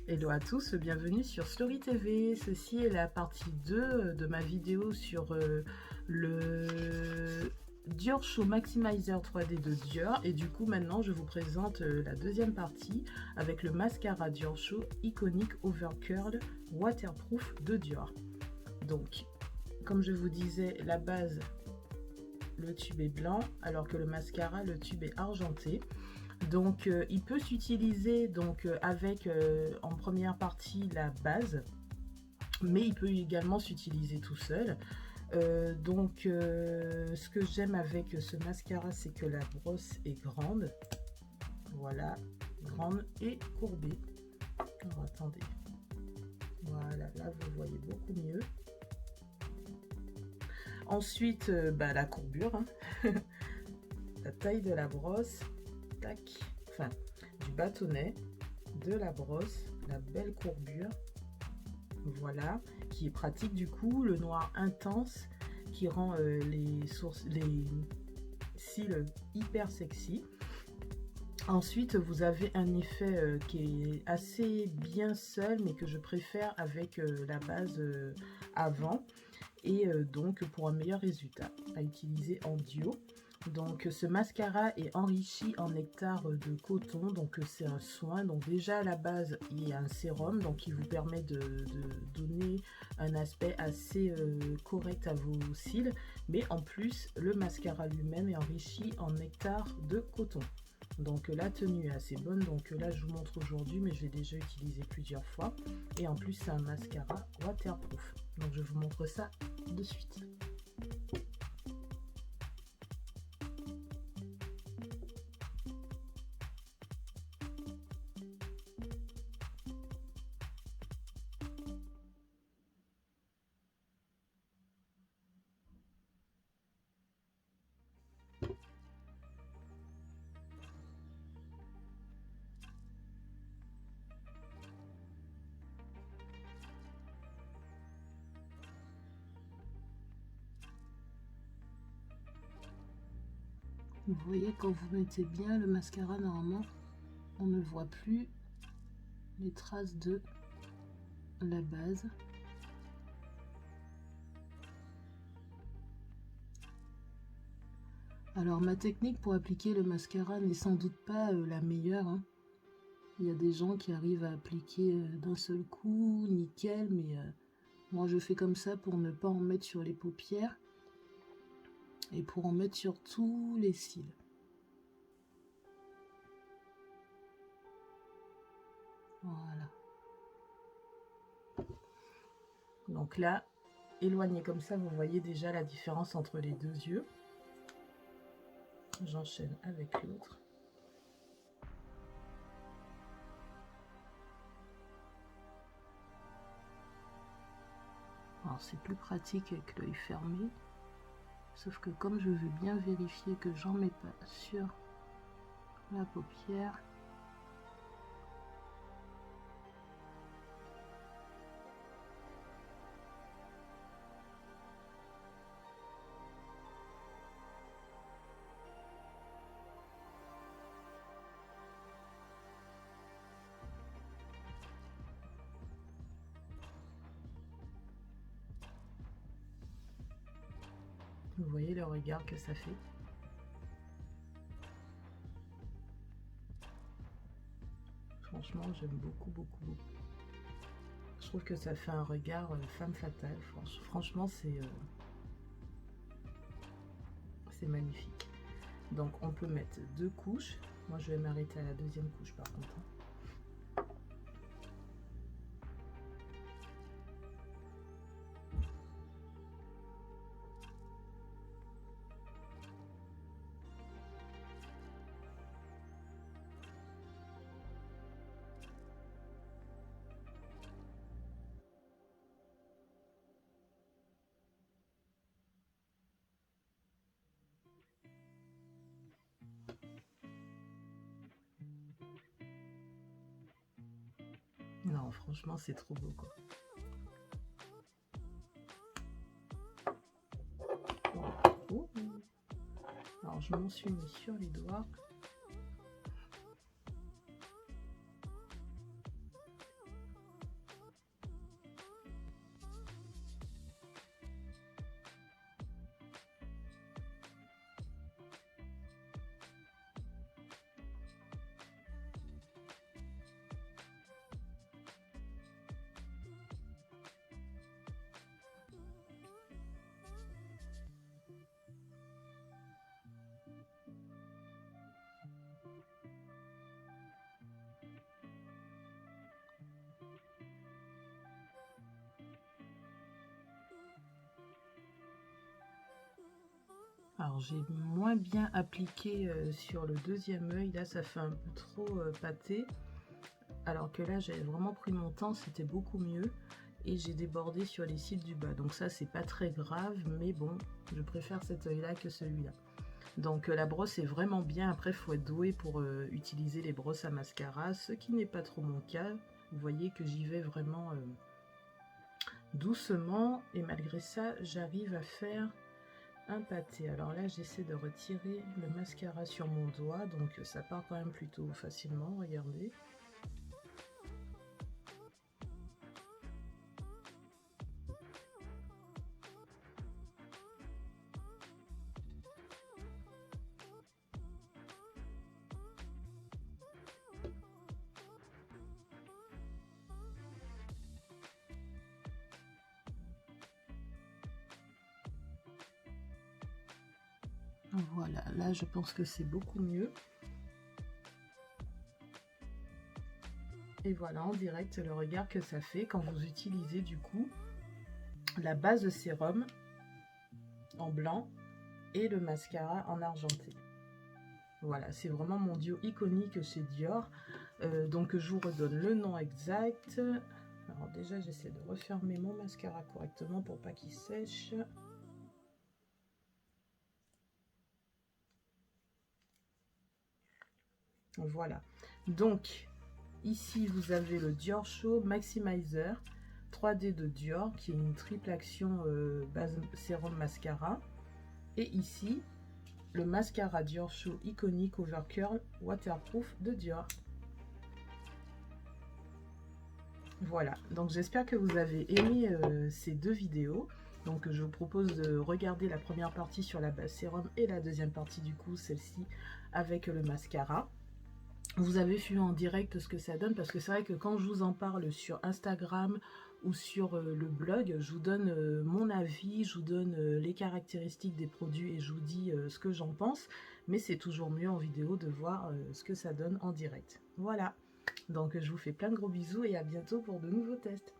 Hello à tous, bienvenue sur Slory TV. Ceci est la partie 2 de ma vidéo sur le Dior Show Maximizer 3D de Dior. Et du coup maintenant je vous présente la deuxième partie avec le mascara Dior Show Iconic Overcurl Waterproof de Dior. Donc comme je vous disais, la base, le tube est blanc alors que le mascara, le tube est argenté. Donc il peut s'utiliser donc avec en première partie la base, mais il peut également s'utiliser tout seul. Ce que j'aime avec ce mascara, c'est que la brosse est grande, voilà, grande et courbée. Alors, attendez, voilà, là vous voyez beaucoup mieux. Ensuite la courbure, hein. La taille de la brosse, tac, enfin du bâtonnet, de la brosse, la belle courbure, voilà, qui est pratique du coup, le noir intense qui rend les cils hyper sexy. Ensuite vous avez un effet qui est assez bien seul, mais que je préfère avec la base avant, et donc pour un meilleur résultat à utiliser en duo. Donc ce mascara est enrichi en nectar de coton, donc c'est un soin. Donc déjà à la base il y a un sérum, donc qui vous permet de donner un aspect assez correct à vos cils, mais en plus le mascara lui-même est enrichi en nectar de coton. Donc la tenue est assez bonne, donc là je vous montre aujourd'hui, mais je l'ai déjà utilisé plusieurs fois, et en plus c'est un mascara waterproof. Donc je vous montre ça de suite. Vous voyez, quand vous mettez bien le mascara, normalement, on ne voit plus les traces de la base. Alors, ma technique pour appliquer le mascara n'est sans doute pas la meilleure, hein. Il y a des gens qui arrivent à appliquer d'un seul coup, nickel, mais moi je fais comme ça pour ne pas en mettre sur les paupières et pour en mettre sur tous les cils. Voilà. Donc là, éloigné comme ça, vous voyez déjà la différence entre les deux yeux. J'enchaîne avec l'autre. Alors c'est plus pratique avec l'œil fermé, sauf que comme je veux bien vérifier que j'en mets pas sur la paupière, vous voyez le regard que ça fait. Franchement, j'aime beaucoup, beaucoup, beaucoup. Je trouve que ça fait un regard femme fatale. Franchement, c'est magnifique. Donc, on peut mettre 2 couches. Moi, je vais m'arrêter à la deuxième couche par contre. Non, franchement, c'est trop beau, quoi. Oh. Alors, je m'en suis mis sur les doigts. Alors j'ai moins bien appliqué sur le deuxième œil, là ça fait un peu trop pâté. Alors que là j'ai vraiment pris mon temps, c'était beaucoup mieux. Et j'ai débordé sur les cils du bas. Donc ça c'est pas très grave, mais bon, je préfère cet œil là que celui-là. Donc la brosse est vraiment bien. Après il faut être doué pour utiliser les brosses à mascara, ce qui n'est pas trop mon cas. Vous voyez que j'y vais vraiment doucement. Et malgré ça, j'arrive à faire un pâté. Alors là j'essaie de retirer le mascara sur mon doigt. Donc ça part quand même plutôt facilement, regardez. Voilà, là je pense que c'est beaucoup mieux. Et voilà en direct le regard que ça fait quand vous utilisez du coup la base de sérum en blanc et le mascara en argenté. Voilà, c'est vraiment mon duo iconique chez Dior. Donc je vous redonne le nom exact. Alors déjà j'essaie de refermer mon mascara correctement pour pas qu'il sèche. Voilà, donc ici vous avez le Dior Show Maximizer 3D de Dior qui est une triple action base sérum mascara. Et ici le mascara Dior Show iconique Over Curl Waterproof de Dior. Voilà, donc j'espère que vous avez aimé ces deux vidéos. Donc je vous propose de regarder la première partie sur la base sérum et la deuxième partie du coup celle-ci avec le mascara. Vous avez vu en direct ce que ça donne, parce que c'est vrai que quand je vous en parle sur Instagram ou sur le blog, je vous donne mon avis, je vous donne les caractéristiques des produits et je vous dis ce que j'en pense, mais c'est toujours mieux en vidéo de voir ce que ça donne en direct. Voilà, donc je vous fais plein de gros bisous et à bientôt pour de nouveaux tests.